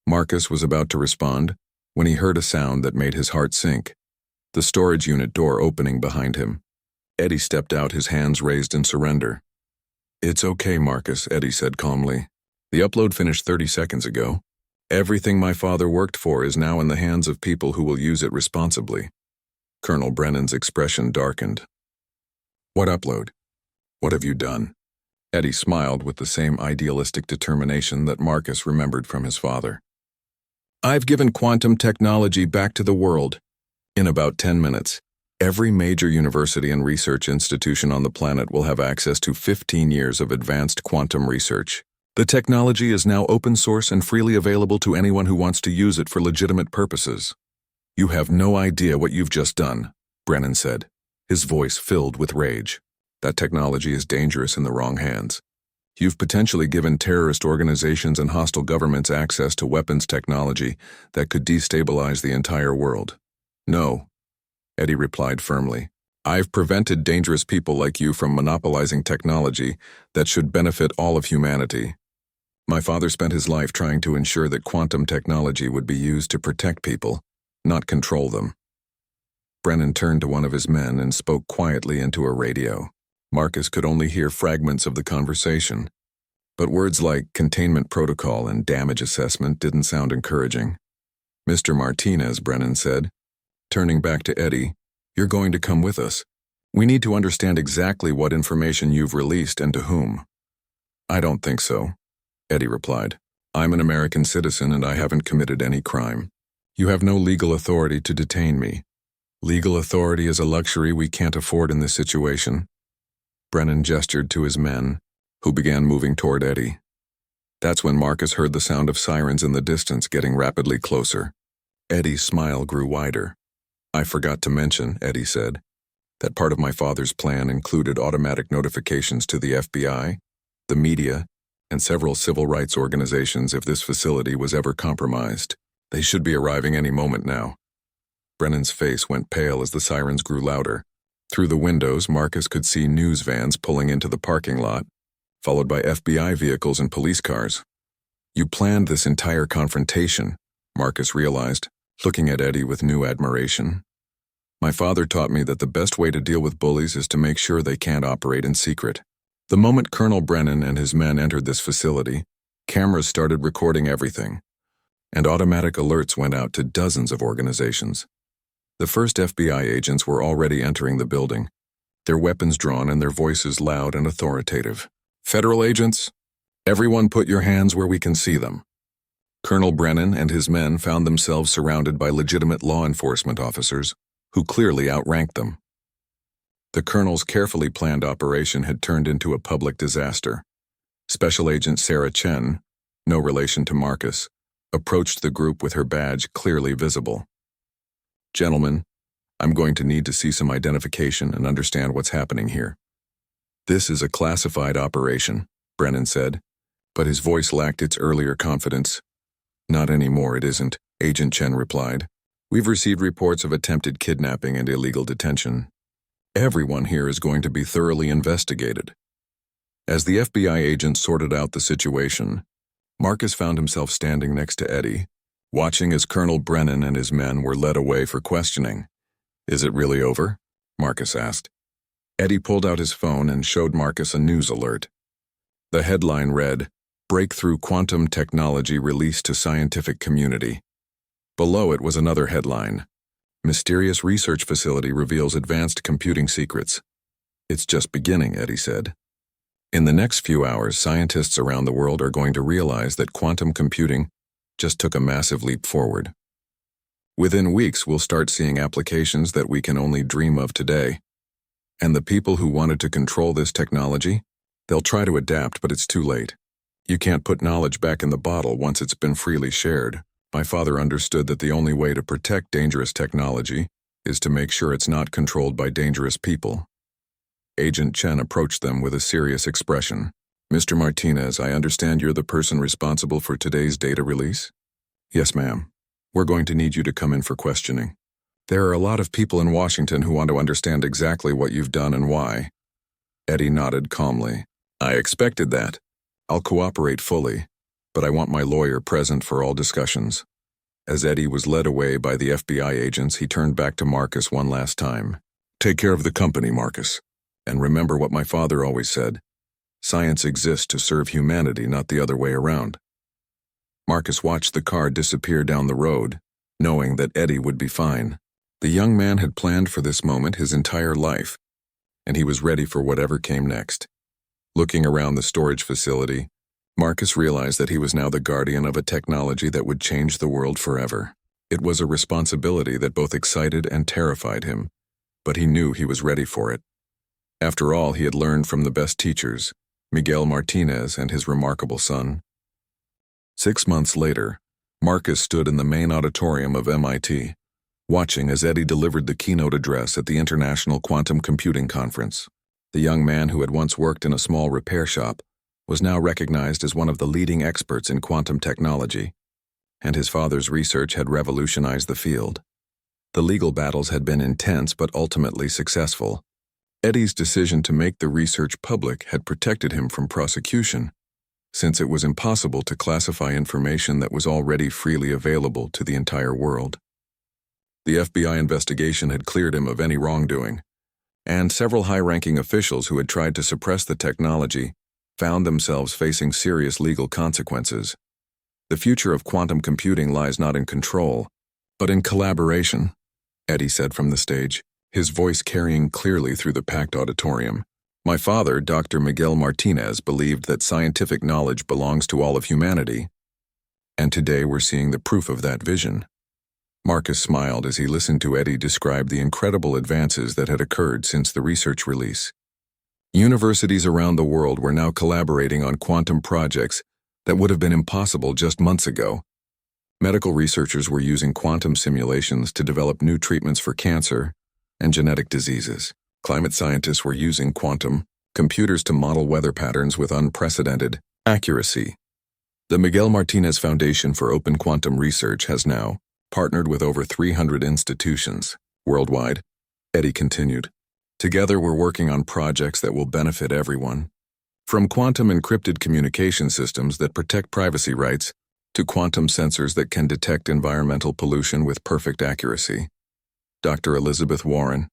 Speaker 1: Marcus was about to respond when he heard a sound that made his heart sink. The storage unit door opening behind him. Eddie stepped out, his hands raised in surrender. It's okay, Marcus, Eddie said calmly. The upload finished 30 seconds ago. Everything my father worked for is now in the hands of people who will use it responsibly. Colonel Brennan's expression darkened. What upload? What have you done? Eddie smiled with the same idealistic determination that Marcus remembered from his father. I've given quantum technology back to the world. In about 10 minutes, every major university and research institution on the planet will have access to 15 years of advanced quantum research. The technology is now open source and freely available to anyone who wants to use it for legitimate purposes. You have no idea what you've just done, Brennan said, his voice filled with rage. That technology is dangerous in the wrong hands. You've potentially given terrorist organizations and hostile governments access to weapons technology that could destabilize the entire world. No, Eddie replied firmly. I've prevented dangerous people like you from monopolizing technology that should benefit all of humanity. My father spent his life trying to ensure that quantum technology would be used to protect people, not control them. Brennan turned to one of his men and spoke quietly into a radio. Marcus could only hear fragments of the conversation, but words like containment protocol and damage assessment didn't sound encouraging. Mr. Martinez, Brennan said, turning back to Eddie, you're going to come with us. We need to understand exactly what information you've released and to whom. I don't think so, Eddie replied. I'm an American citizen and I haven't committed any crime. You have no legal authority to detain me. Legal authority is a luxury we can't afford in this situation. Brennan gestured to his men, who began moving toward Eddie. That's when Marcus heard the sound of sirens in the distance getting rapidly closer. Eddie's smile grew wider. I forgot to mention, Eddie said, that part of my father's plan included automatic notifications to the FBI, the media, and several civil rights organizations if this facility was ever compromised. They should be arriving any moment now. Brennan's face went pale as the sirens grew louder. Through the windows, Marcus could see news vans pulling into the parking lot, followed by FBI vehicles and police cars. You planned this entire confrontation, Marcus realized, looking at Eddie with new admiration. My father taught me that the best way to deal with bullies is to make sure they can't operate in secret. The moment Colonel Brennan and his men entered this facility, cameras started recording everything, and automatic alerts went out to dozens of organizations. The first FBI agents were already entering the building, their weapons drawn and their voices loud and authoritative. Federal agents, everyone put your hands where we can see them. Colonel Brennan and his men found themselves surrounded by legitimate law enforcement officers who clearly outranked them. The colonel's carefully planned operation had turned into a public disaster. Special Agent Sarah Chen, no relation to Marcus, approached the group with her badge clearly visible. Gentlemen, I'm going to need to see some identification and understand what's happening here. This is a classified operation, Brennan said, but his voice lacked its earlier confidence. Not anymore, it isn't, Agent Chen replied. We've received reports of attempted kidnapping and illegal detention. Everyone here is going to be thoroughly investigated. As the FBI agents sorted out the situation, Marcus found himself standing next to Eddie, watching as Colonel Brennan and his men were led away for questioning. "Is it really over?" Marcus asked. Eddie pulled out his phone and showed Marcus a news alert. The headline read, "Breakthrough Quantum Technology Released to Scientific Community." Below it was another headline, "Mysterious Research Facility Reveals Advanced Computing Secrets." "It's just beginning," Eddie said. "In the next few hours, scientists around the world are going to realize that quantum computing just took a massive leap forward. Within weeks, we'll start seeing applications that we can only dream of today. And the people who wanted to control this technology, they'll try to adapt, but it's too late. You can't put knowledge back in the bottle once it's been freely shared. My father understood that the only way to protect dangerous technology is to make sure it's not controlled by dangerous people." Agent Chen approached them with a serious expression. "Mr. Martinez, I understand you're the person responsible for today's data release?" "Yes, ma'am. We're going to need you to come in for questioning. There are a lot of people in Washington who want to understand exactly what you've done and why." Eddie nodded calmly. "I expected that. I'll cooperate fully, but I want my lawyer present for all discussions." As Eddie was led away by the FBI agents, he turned back to Marcus one last time. "Take care of the company, Marcus. And remember what my father always said. Science exists to serve humanity, not the other way around." Marcus watched the car disappear down the road, knowing that Eddie would be fine. The young man had planned for this moment his entire life, and he was ready for whatever came next. Looking around the storage facility, Marcus realized that he was now the guardian of a technology that would change the world forever. It was a responsibility that both excited and terrified him, but he knew he was ready for it. After all, he had learned from the best teachers, Miguel Martinez and his remarkable son. 6 months later, Marcus stood in the main auditorium of MIT, watching as Eddie delivered the keynote address at the International Quantum Computing Conference. The young man who had once worked in a small repair shop was now recognized as one of the leading experts in quantum technology, and his father's research had revolutionized the field. The legal battles had been intense but ultimately successful. Eddie's decision to make the research public had protected him from prosecution, since it was impossible to classify information that was already freely available to the entire world. The FBI investigation had cleared him of any wrongdoing, and several high-ranking officials who had tried to suppress the technology found themselves facing serious legal consequences. The future of quantum computing lies not in control, but in collaboration, Eddie said from the stage, his voice carrying clearly through the packed auditorium. "My father, Dr. Miguel Martinez, believed that scientific knowledge belongs to all of humanity, and today we're seeing the proof of that vision." Marcus smiled as he listened to Eddie describe the incredible advances that had occurred since the research release. Universities around the world were now collaborating on quantum projects that would have been impossible just months ago. Medical researchers were using quantum simulations to develop new treatments for cancer and genetic diseases. Climate scientists were using quantum computers to model weather patterns with unprecedented accuracy. The Miguel Martinez Foundation for Open Quantum Research has now partnered with over 300 institutions worldwide, Eddie continued. Together we're working on projects that will benefit everyone. From quantum encrypted communication systems that protect privacy rights to quantum sensors that can detect environmental pollution with perfect accuracy. Dr. Elizabeth Warren,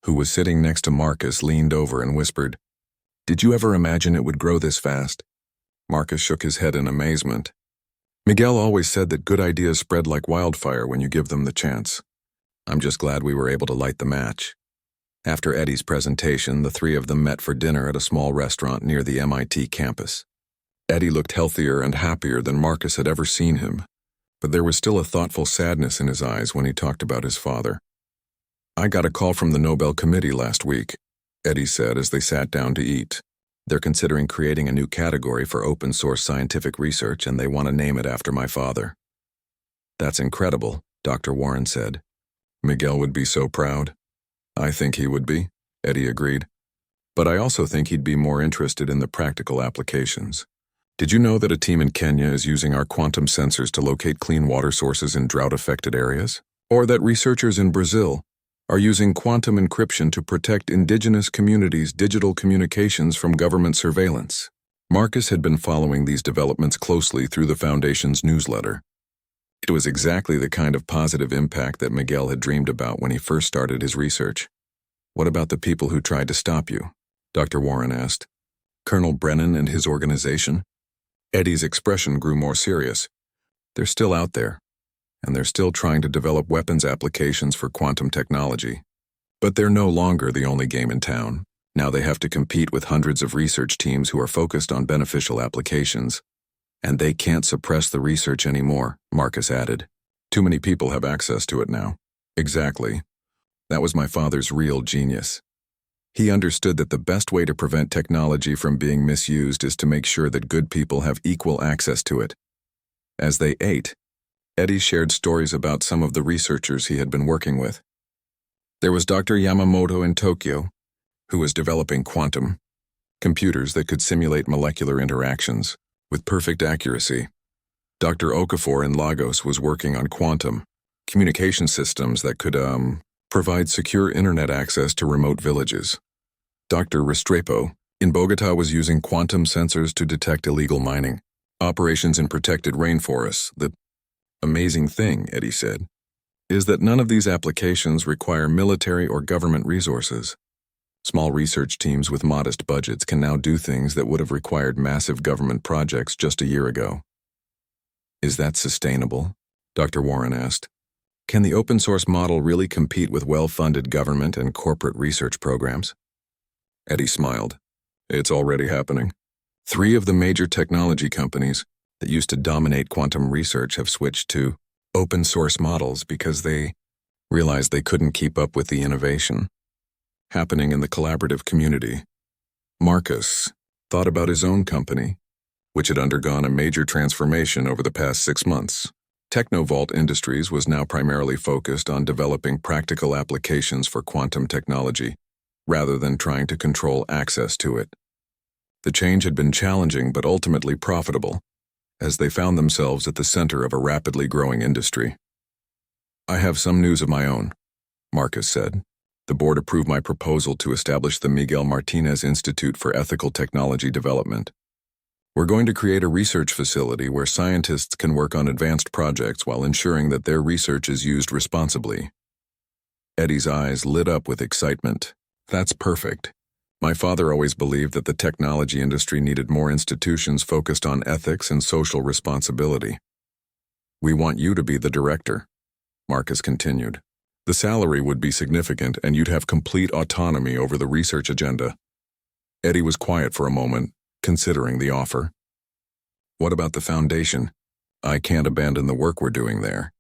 Speaker 1: who was sitting next to Marcus, leaned over and whispered, "Did you ever imagine it would grow this fast?" Marcus shook his head in amazement. "Miguel always said that good ideas spread like wildfire when you give them the chance. I'm just glad we were able to light the match." After Eddie's presentation, the three of them met for dinner at a small restaurant near the MIT campus. Eddie looked healthier and happier than Marcus had ever seen him, but there was still a thoughtful sadness in his eyes when he talked about his father. "I got a call from the Nobel Committee last week," Eddie said as they sat down to eat. "They're considering creating a new category for open-source scientific research, and they want to name it after my father." "That's incredible," Dr. Warren said. "Miguel would be so proud." "I think he would be," Eddie agreed. "But I also think he'd be more interested in the practical applications. Did you know that a team in Kenya is using our quantum sensors to locate clean water sources in drought-affected areas? Or that researchers in Brazil are using quantum encryption to protect indigenous communities' digital communications from government surveillance. Marcus had been following these developments closely through the Foundation's newsletter. It was exactly the kind of positive impact that Miguel had dreamed about when he first started his research. "What about the people who tried to stop you?" Dr. Warren asked. "Colonel Brennan and his organization?" Eddie's expression grew more serious. "They're still out there, and they're still trying to develop weapons applications for quantum technology. But they're no longer the only game in town. Now they have to compete with hundreds of research teams who are focused on beneficial applications. And they can't suppress the research anymore," Marcus added. "Too many people have access to it now." Exactly. That was my father's real genius. He understood that the best way to prevent technology from being misused is to make sure that good people have equal access to it. As they ate, Eddie shared stories about some of the researchers he had been working with. There was Dr. Yamamoto in Tokyo, who was developing quantum computers that could simulate molecular interactions with perfect accuracy. Dr. Okafor in Lagos was working on quantum communication systems that could provide secure internet access to remote villages. Dr. Restrepo in Bogota was using quantum sensors to detect illegal mining operations in protected rainforests. "The amazing thing," Eddie said, "is that none of these applications require military or government resources. Small research teams with modest budgets can now do things that would have required massive government projects just a year ago." "Is that sustainable?" Dr. Warren asked. "Can the open source model really compete with well-funded government and corporate research programs?" Eddie smiled. "It's already happening. 3 of the major technology companies that used to dominate quantum research have switched to open source models because they realized they couldn't keep up with the innovation happening in the collaborative community." Marcus thought about his own company, which had undergone a major transformation over the past 6 months. Technovault Industries was now primarily focused on developing practical applications for quantum technology, rather than trying to control access to it. The change had been challenging but ultimately profitable, as they found themselves at the center of a rapidly growing industry. "I have some news of my own," Marcus said. "The board approved my proposal to establish the Miguel Martinez Institute for Ethical Technology Development. We're going to create a research facility where scientists can work on advanced projects while ensuring that their research is used responsibly." Eddie's eyes lit up with excitement. "That's perfect. My father always believed that the technology industry needed more institutions focused on ethics and social responsibility. We want you to be the director," Marcus continued. "The salary would be significant and you'd have complete autonomy over the research agenda." Eddie was quiet for a moment, considering the offer. "What about the foundation? I can't abandon the work we're doing there.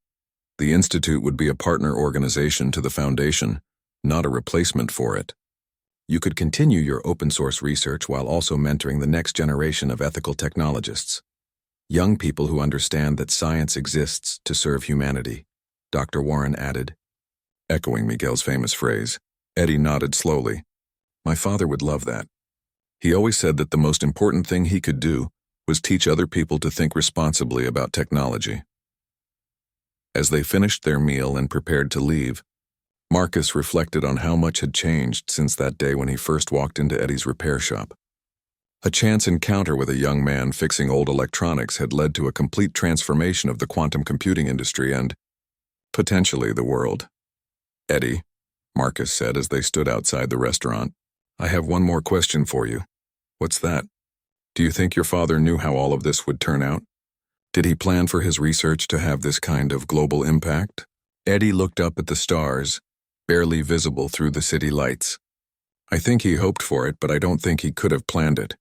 Speaker 1: The institute would be a partner organization to the foundation, not a replacement for it. You could continue your open source research while also mentoring the next generation of ethical technologists. Young people who understand that science exists to serve humanity," Dr. Warren added. Echoing Miguel's famous phrase, Eddie nodded slowly. "My father would love that. He always said that the most important thing he could do was teach other people to think responsibly about technology." As they finished their meal and prepared to leave, Marcus reflected on how much had changed since that day when he first walked into Eddie's repair shop. A chance encounter with a young man fixing old electronics had led to a complete transformation of the quantum computing industry and, potentially, the world. "Eddie," Marcus said as they stood outside the restaurant, "I have one more question for you." "What's that?" "Do you think your father knew how all of this would turn out? Did he plan for his research to have this kind of global impact?" Eddie looked up at the stars, barely visible through the city lights. "I think he hoped for it, but I don't think he could have planned it.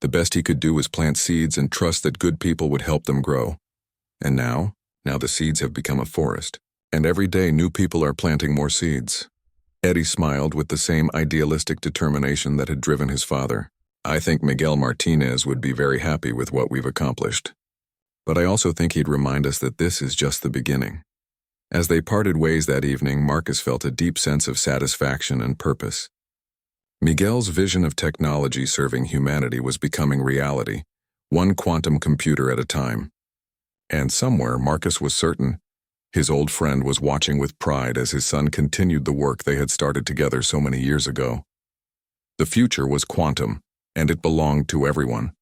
Speaker 1: The best he could do was plant seeds and trust that good people would help them grow. And now the seeds have become a forest, and every day new people are planting more seeds." Eddie smiled with the same idealistic determination that had driven his father. "I think Miguel Martinez would be very happy with what we've accomplished. But I also think he'd remind us that this is just the beginning." As they parted ways that evening, Marcus felt a deep sense of satisfaction and purpose. Miguel's vision of technology serving humanity was becoming reality, one quantum computer at a time. And somewhere, Marcus was certain, His old friend was watching with pride as his son continued the work they had started together so many years ago. The future was quantum, and it belonged to everyone.